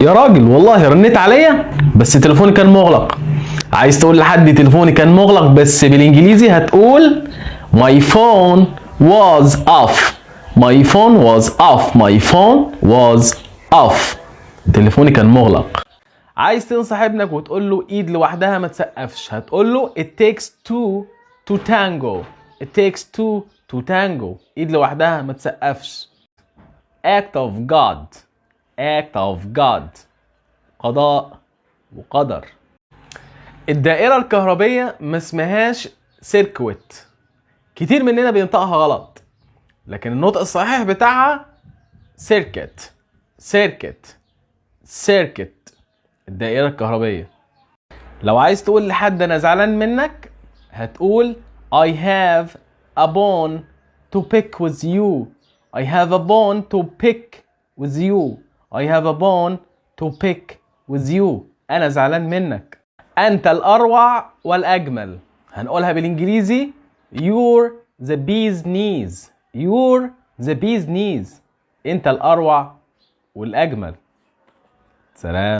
يا راجل والله رنيت عليا بس تليفوني كان مغلق. عايز تقول لحد تليفوني كان مغلق بس بالانجليزي هتقول my phone was off. my phone was off. my phone was off. تليفوني كان مغلق. عايز تنصح ابنك وتقول له ايد لوحدها ما تسقفش، هتقول له it takes two to tango. it takes two to tango. ايد لوحدها ما تسقفش. act of God. act of God. قضاء وقدر. الدائرة الكهربية ما اسمهاش سيركويت. كتير مننا بينطقها غلط، لكن النطق الصحيح بتاعها سيركت. سيركت. سيركت. الدائرة الكهربية. لو عايز تقول لحد انا زعلان منك هتقول I have a bone to pick with you. I have a bone to pick with you. I have a bone to pick with you. انا زعلان منك. انت الاروع والاجمل هنقولها بالانجليزي you're the bee's knees. you're the bee's knees. انت الاروع والاجمل. سلام.